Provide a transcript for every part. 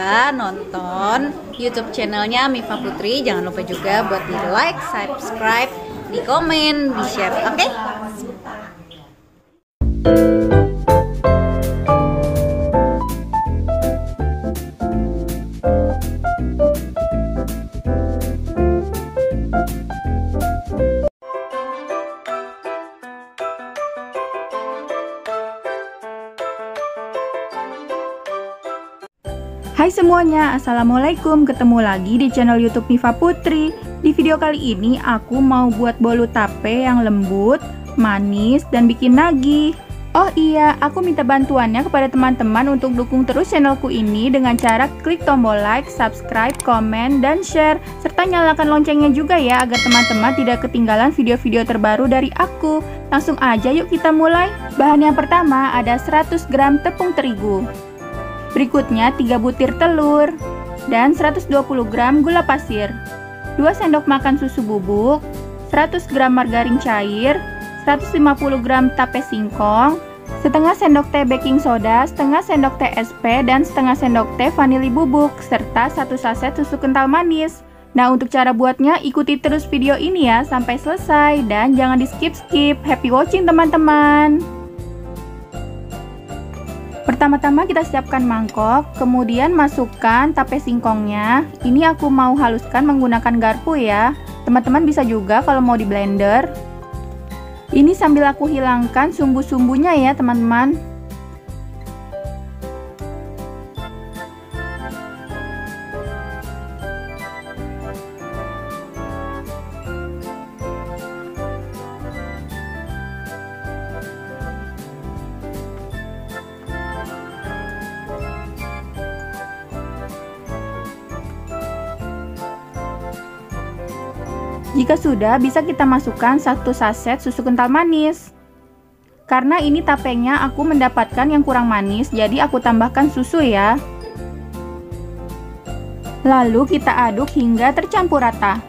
juga nonton YouTube channelnya Mifa Putri. Jangan lupa juga buat di like, subscribe, di komen, di share. Oke? Hai semuanya, assalamualaikum. Ketemu lagi di channel YouTube Mifa Putri. Di video kali ini aku mau buat bolu tape yang lembut, manis, dan bikin nagih. Oh iya, aku minta bantuannya kepada teman-teman untuk dukung terus channelku ini dengan cara klik tombol like, subscribe, komen, dan share, serta nyalakan loncengnya juga ya agar teman-teman tidak ketinggalan video-video terbaru dari aku. Langsung aja yuk kita mulai. Bahan yang pertama ada 100 gram tepung terigu. Berikutnya 3 butir telur dan 120 gram gula pasir, 2 sendok makan susu bubuk, 100 gram margarin cair, 150 gram tape singkong, setengah sendok teh baking soda, setengah sendok teh SP, dan setengah sendok teh vanili bubuk, serta 1 saset susu kental manis. Nah, untuk cara buatnya ikuti terus video ini ya sampai selesai dan jangan di skip-skip. Happy watching teman-teman! Pertama-tama kita siapkan mangkok, kemudian masukkan tape singkongnya. Ini aku mau haluskan menggunakan garpu ya. Teman-teman bisa juga kalau mau di blender. Ini sambil aku hilangkan sumbu-sumbunya ya teman-teman. Jika sudah, bisa kita masukkan 1 saset susu kental manis. Karena ini tapenya aku mendapatkan yang kurang manis, jadi aku tambahkan susu ya. Lalu kita aduk hingga tercampur rata.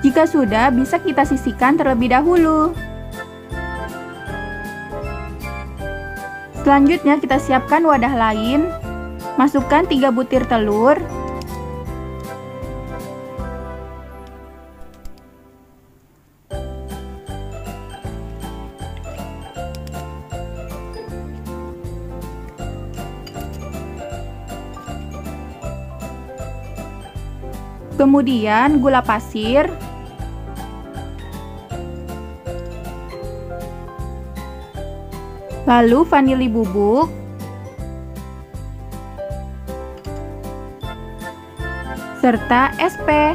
Jika sudah, bisa kita sisihkan terlebih dahulu. Selanjutnya kita siapkan wadah lain. Masukkan 3 butir telur. Kemudian gula pasir. Lalu vanili bubuk, serta SP.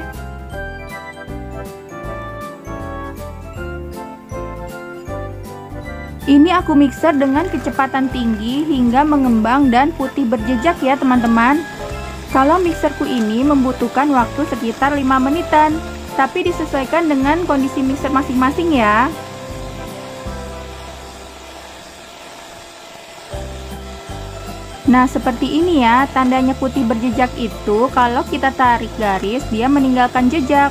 Ini aku mixer dengan kecepatan tinggi hingga mengembang dan putih berjejak ya teman-teman. Kalau mixerku ini membutuhkan waktu sekitar 5 menitan, tapi disesuaikan dengan kondisi mixer masing-masing ya. Nah, seperti ini ya, tandanya putih berjejak itu kalau kita tarik garis, dia meninggalkan jejak.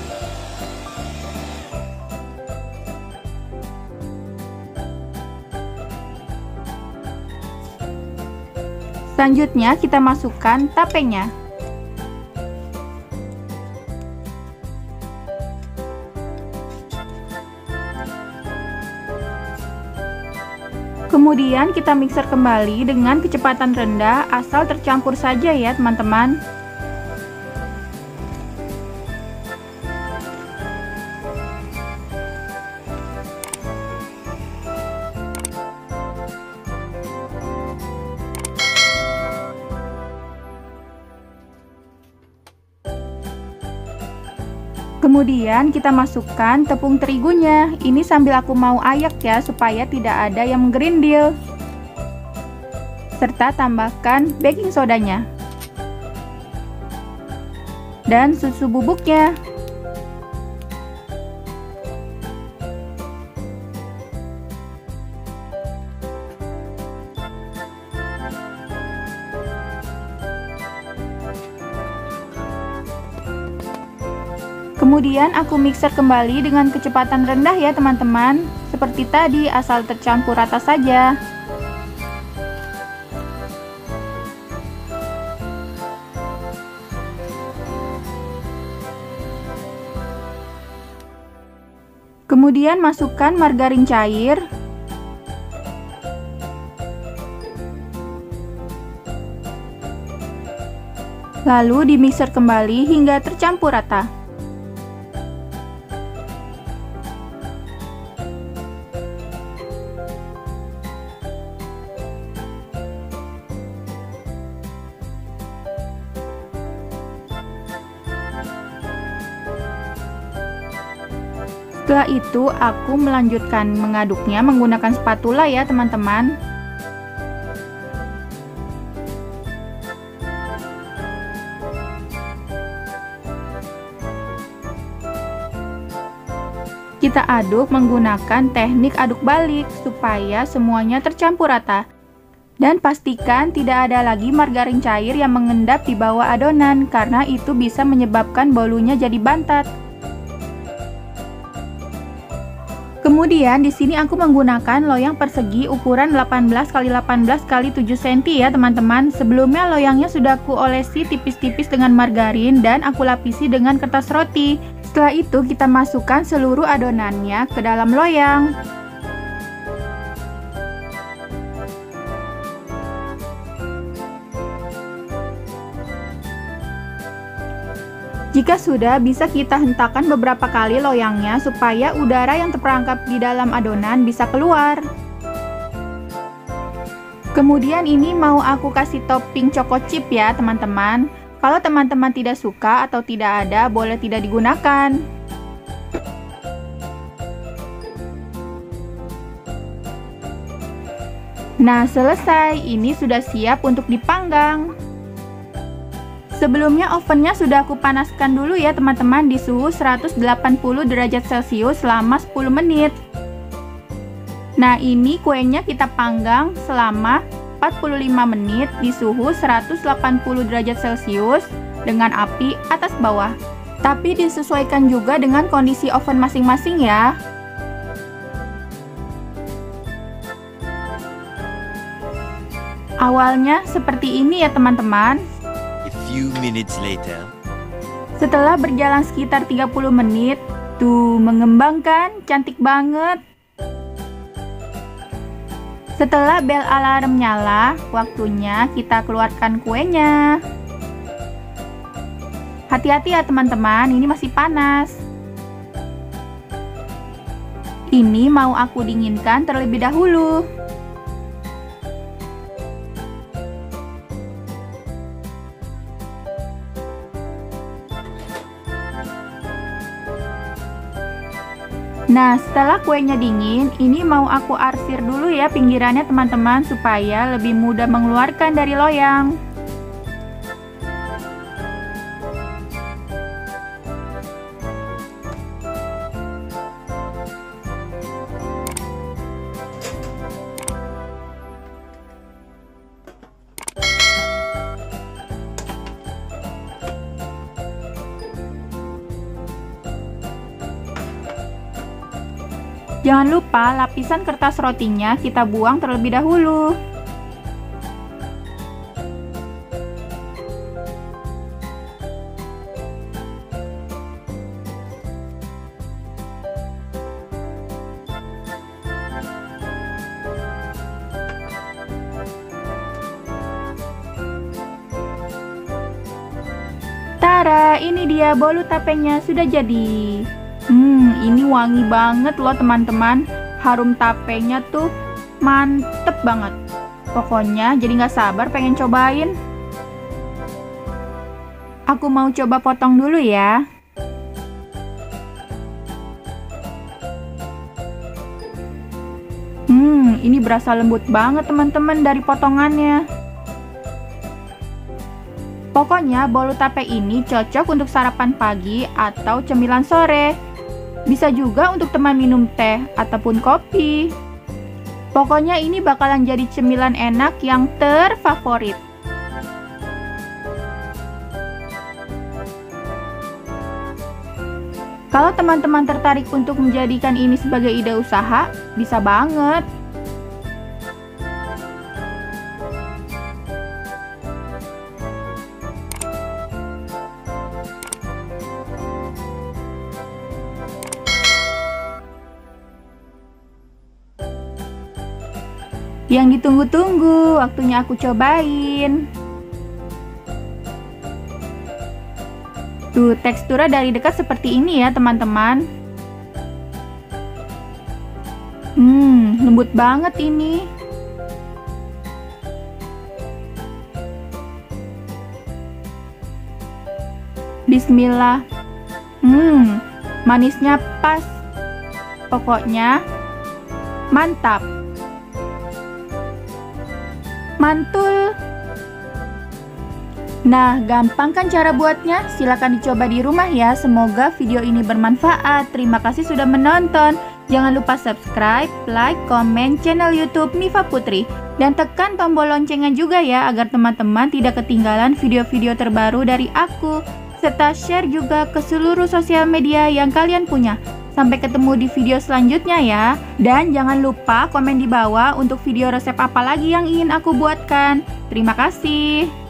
Selanjutnya kita masukkan tapenya. Kemudian kita mixer kembali dengan kecepatan rendah asal tercampur saja ya teman-teman. Kemudian kita masukkan tepung terigunya. Ini sambil aku mau ayak ya, supaya tidak ada yang menggerindil. Serta tambahkan baking sodanya. Dan susu bubuknya. Kemudian aku mixer kembali dengan kecepatan rendah ya teman-teman. Seperti tadi, asal tercampur rata saja. Kemudian masukkan margarin cair. Lalu dimixer kembali hingga tercampur rata. Setelah itu, aku melanjutkan mengaduknya menggunakan spatula ya teman-teman. Kita aduk menggunakan teknik aduk balik supaya semuanya tercampur rata. Dan pastikan tidak ada lagi margarin cair yang mengendap di bawah adonan karena itu bisa menyebabkan bolunya jadi bantat. Kemudian di sini aku menggunakan loyang persegi ukuran 18x18x7 cm ya teman-teman. Sebelumnya loyangnya sudah aku olesi tipis-tipis dengan margarin dan aku lapisi dengan kertas roti. Setelah itu kita masukkan seluruh adonannya ke dalam loyang. Jika sudah, bisa kita hentakkan beberapa kali loyangnya supaya udara yang terperangkap di dalam adonan bisa keluar. Kemudian ini mau aku kasih topping choco chip ya teman-teman. Kalau teman-teman tidak suka atau tidak ada, boleh tidak digunakan. Nah, selesai. Ini sudah siap untuk dipanggang. Sebelumnya ovennya sudah aku panaskan dulu ya teman-teman di suhu 180 derajat Celcius selama 10 menit. Nah, ini kuenya kita panggang selama 45 menit di suhu 180 derajat Celcius dengan api atas bawah. Tapi disesuaikan juga dengan kondisi oven masing-masing ya. Awalnya seperti ini ya teman-teman. Few minutes later. Setelah berjalan sekitar 30 menit, tuh mengembangkan, cantik banget. Setelah bel alarm nyala, waktunya kita keluarkan kuenya. Hati-hati ya teman-teman, ini masih panas. Ini mau aku dinginkan terlebih dahulu. Nah, setelah kuenya dingin, ini mau aku arsir dulu ya pinggirannya teman-teman supaya lebih mudah mengeluarkan dari loyang. Jangan lupa lapisan kertas rotinya kita buang terlebih dahulu. Tara, ini dia bolu tapenya sudah jadi. Ini wangi banget loh teman-teman. Harum tapenya tuh mantep banget. Pokoknya jadi nggak sabar pengen cobain. Aku mau coba potong dulu ya. Ini berasa lembut banget teman-teman dari potongannya. Pokoknya bolu tape ini cocok untuk sarapan pagi atau cemilan sore. Bisa juga untuk teman minum teh ataupun kopi. Pokoknya ini bakalan jadi cemilan enak yang terfavorit. Kalau teman-teman tertarik untuk menjadikan ini sebagai ide usaha, bisa banget. Yang ditunggu-tunggu, waktunya aku cobain. Tuh, teksturnya dari dekat seperti ini ya teman-teman. Lembut banget ini. Bismillah. Manisnya pas. Pokoknya mantap. Mantul. Nah, gampang kan cara buatnya? Silahkan dicoba di rumah ya. Semoga video ini bermanfaat. Terima kasih sudah menonton. Jangan lupa subscribe, like, komen channel YouTube Mifa Putri. Dan tekan tombol loncengnya juga ya, agar teman-teman tidak ketinggalan video-video terbaru dari aku. Serta share juga ke seluruh sosial media yang kalian punya. Sampai ketemu di video selanjutnya ya. Dan jangan lupa komen di bawah untuk video resep apa lagi yang ingin aku buatkan. Terima kasih.